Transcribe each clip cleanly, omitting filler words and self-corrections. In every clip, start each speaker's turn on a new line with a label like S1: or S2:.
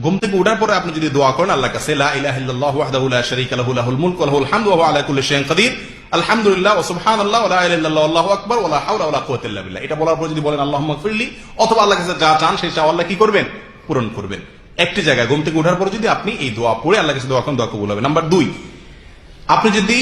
S1: ঘুম থেকে ওঠার পরে আপনি যদি দোয়া করেন আল্লাহর কাছে, লা ইলাহা ইল্লাল্লাহু ওয়াহদাহু লা শারীকা লাহু লাহুল মুলকু ওয়া লাহুল হামদু ওয়া হুয়া আলা কুল্লি শাইইন কাদির, আলহামদুলিল্লাহ ওয়া সুবহানাল্লাহ ওয়া লা ইলাহা ইল্লাল্লাহু আল্লাহু আকবার ওয়া লা হাওলা ওয়া লা কুওয়াতা ইল্লা বিল্লাহ। এটা বলার পর যদি বলেন আল্লাহুম্মা গফিরলি, অথবা আল্লাহর কাছে যা চান সেই চাওয়া আল্লাহ কি করবেন? পূরণ করবেন। একটি জায়গায় ঘুম থেকে ওঠার পরে যদি আপনি এই দোয়া পড়ে আল্লাহর কাছে দোয়া করেন, দোয়া কবুল হবে। নাম্বার 2, আপনি যদি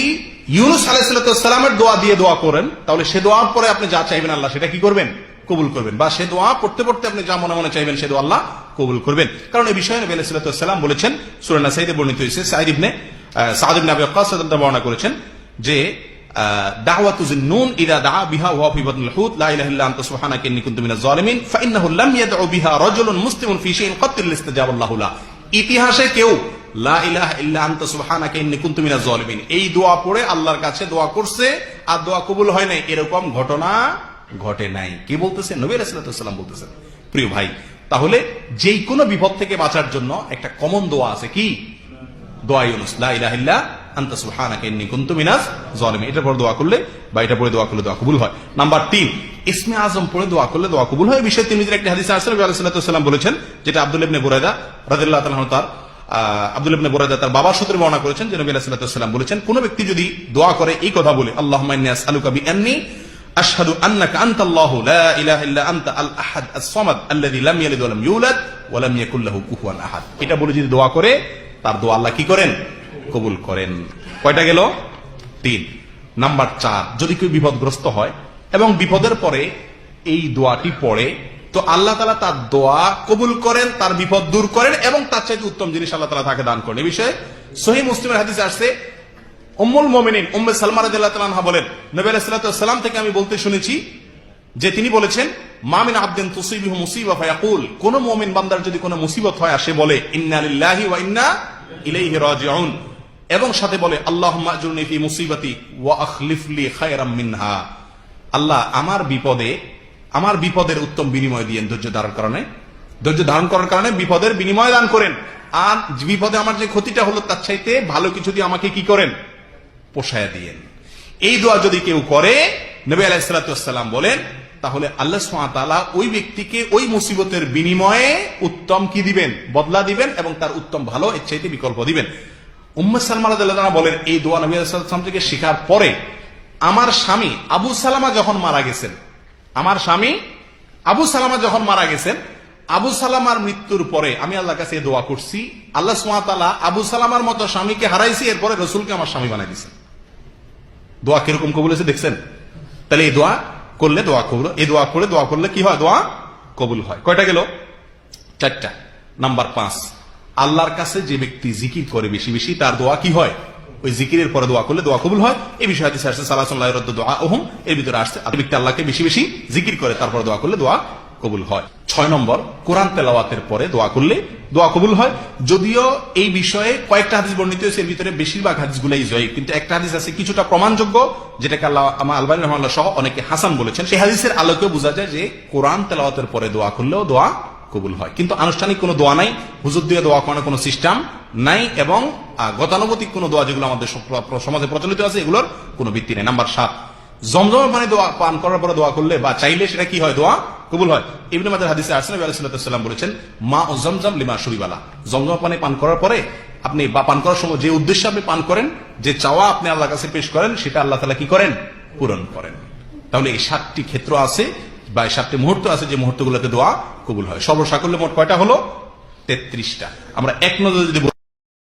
S1: ইউনূস আলাইহিস সালামের দোয়া দিয়ে দোয়া করেন, তাহলে সে দোয়ার পরে আপনি যা চাইবেন আল্লাহ সেটা কি করবেন? কবুল করবেন। বা সে দোয়া পড়তে পড়তে আপনি যা মনে মনে চাইবেন সে দোয়া আল্লাহ কবুল করবেন। কারণ এই বিষয়ে নবী আলাইহিস সালাম বলেছেন, সূরা নাসাইতে বর্ণিত হয়েছে, সাঈদ ইবনে আবি ওয়াক্কাস বর্ণনা করেছেন যে দাওয়াতু যিন্নুন ইযা দাআ বিহা ওয়া ফি বাতনিল হুত লা ইলাহা ইল্লা আনতা সুবহানাকা ইন্নী কুনতু মিনাজ জালিমিন ফাইন্নাহু লাম ইয়াদউ বিহা রাজুলুন মুসলিমুন ফি শাইইন ক্বাত ইল্লা ইস্তাজাবা আল্লাহু লা। ইতিহাসে কেউ লা ইলাহা ইল্লা আনতা সুবহানাকা ইন্নী কুনতু মিনাজ জালিমিন এই দোয়া পড়ে আল্লাহর কাছে দোয়া করছে আর দোয়া কবুল হয় নাই, এরকম ঘটনা ঘটে নাই। কি বলতেছেন? নবী আলাইহিস সালাম বলতেছেন। প্রিয় ভাই, তাহলে যেই কোনো বিপদ থেকে বাঁচার জন্য একটা কমন দোয়া আছে, কি? দোয়া ইউনূস, লা ইলাহা ইল্লা আনতা সুবহানাকা ইন্নী কুনতু মিনাজ জালিমিন। এটা পড়ে দোয়া করলে বা এটা পড়ে দোয়া করলে দোয়া কবুল হয়। নাম্বার 3, ইসমে আজম পড়ে দোয়া করলে দোয়া কবুল হয়। এই বিষয়ে তিরমিজির একটি হাদিসে আসছে, নবী আলাইহিস সালাম বলেছেন, যেটা আব্দুল্লাহ ইবনে বুরায়দা রাদিয়াল্লাহু তাআলা আনহু আব্দুল্লাহ ইবনে বুরায়দা তার বাবার সূত্রে বর্ণনা করেছেন যে নবী আলাইহিস সালাম বলেছেন, কোন ব্যক্তি যদি দোয়া করে এই কথা বলে, আল্লাহুম্মা ইন্নী আসআলুকা বিআন্নী আশহাদু আন্নাকা আনতাল্লাহু লা ইলাহা ইল্লা আনতা আল আহাদ আস-সামাদ আল্লাযী লাম ইয়ালিদ ওয়া লাম ইউলাদ ওয়া লাম ইয়াকুল লাহু কুফুয়ান আহাদ, এটা বলে যদি দোয়া করে তার দোয়া আল্লাহ কি করেন? কবুল করেন। কয়টা গেল? 3। নাম্বার 4, যদি কেউ বিপদগ্রস্ত হয় এবং বিপদের পরে এই দোয়াটি পড়ে, তো আল্লাহ তাআলা তার দোয়া কবুল করেন, তার বিপদ দূর করেন এবং তার চাইতে উত্তম জিনিস আল্লাহ তাআলা তাকে দান করেন। এই বিষয়ে সহিহ মুসলিমের হাদিসে আসছে, উম্মুল মুমিনিন উম্মে সালমা রাদিয়াল্লাহু তাআলা আনহা বলেন, নবী আলাইহিস সালাম থেকে আমি বলতে শুনেছি যে তিনি বলেছেন, মা মিন আবদিন তুসিবিহু মুসিবা ফায়াকুল, কোন মুমিন বান্দার যদি কোনো মুসিবত হয় আর সে বলে ইন্না লিল্লাহি ওয়া ইন্না ইলাইহি রাজিউন, এবং সাথে বলে আল্লাহুম্মা আজুরনি ফি মুসিবাতি ওয়া আখলিফ লি খায়রাম মিনহা, আল্লাহ আমার বিপদের উত্তম বিনিময় দিয়েন, ধৈর্য ধারণ করার কারণে বিপদের বিনিময় দান করেন, আর বিপদে আমার যে ক্ষতিটা হলো তার চাইতে ভালো কিছু দিয়ে আমাকে কি করেন? পোষায়া দিয়েন। এই দোয়া যদি কেউ করে, নবী আলাইহিস সালাম বলেন, তাহলে আল্লাহ সুবহানাহু ওয়া তাআলা ওই ব্যক্তিকে ওই মুসিবতের বিনিময়ে উত্তম কি দিবেন? বদলা দিবেন, এবং তার উত্তম ভালো এর চাইতে বিকল্প দিবেন। উম্মে সালমা রাদিয়াল্লাহু আনহা বলেন, এই দোয়া নবী আলাইহিস সালাম থেকে শেখার পরে আমার স্বামী আবু সালামা যখন মারা গেছেন, আবু সালামার মৃত্যুর পরে আমি আল্লাহর কাছে দোয়া করছি, আল্লাহ সুবহানাহু ওয়া তাআলা আবু সালামার মতো স্বামীকে হারাইছি, এরপরে রাসূলকে আমার স্বামী বানাই দিয়েছেন। দোয়া কিরকম কবুল হয়েছে দেখছেন? তাহলে এই দোয়া করলে দোয়া কবুল, এই দোয়া করে দোয়া করলে কি হয়? দোয়া কবুল হয়। কয়টা গেল? 4টা। নাম্বার 5, আল্লাহর কাছে যে ব্যক্তি জিকির করে বেশি বেশি, তার দোয়া কি হয়? ওই জিকিরের পরে দোয়া করলে দোয়া কবুল হয়। এই বিষয়ে হাদিসে আসছে সালাতুন লা ইউরাদ্দু দুআউহুম, এর ভিতরে আসছে ব্যক্তি আল্লাহকে বেশি বেশি জিকির করে তারপর দোয়া করলে দোয়া কবুল হয়। 6 নম্বর, কোরআন তেলাওয়াতের পরে দোয়া করলে দোয়া কবুল হয়। যদিও এই বিষয়ে কয়েকটা হাদিস বর্ণিত হয়েছে, এর ভিতরে বেশিরভাগ হাদিসগুলাই জয়ীফ, কিন্তু একটা হাদিস আছে কিছুটা প্রমাণযোগ্য, যেটাকে আল্লামা আলবানী রাহিমাহুল্লাহ সহ অনেকে হাসান বলেছেন। সেই হাদিসের আলোকে বোঝা যায় যে কোরআন তেলাওয়াতের পরে দোয়া করলেও দোয়া কবুল হয়। কিন্তু আনুষ্ঠানিক কোনো দোয়া নাই, হুজুর দিয়ে দোয়া করানোর কোনো সিস্টেম নাই, এবং গতানুগতিক কোনো দোয়া যেগুলো আমাদের সমাজে প্রচলিত আছে এগুলোর কোনো ভিত্তি নেই। নাম্বার 7, জমজমের পানি দোয়া পান করার পরে দোয়া করলে বা চাইলে সেটা কি হয়? দোয়া কবুল হয়। ইবনে মাজাহ হাদিসে আসছে, নবী আলাইহিস সালাম বলেছেন, মা ও জমজম লিমা শুরিবালা, জমজম পানি পান করার পরে আপনি বা পান করার সময় যে উদ্দেশ্যে আপনি পান করেন, যে চাওয়া আপনি আল্লাহর কাছে পেশ করেন, সেটা আল্লাহ তাআলা কি করেন? পূরণ করেন। তাহলে এই 7টি ক্ষেত্র আছে বা 7টি মুহূর্ত আছে যে মুহূর্তগুলোতে দোয়া কবুল হয়। সর্বসাকুল্যে মোট কয়টা হলো? 33টা। আমরা এক নজরে যদি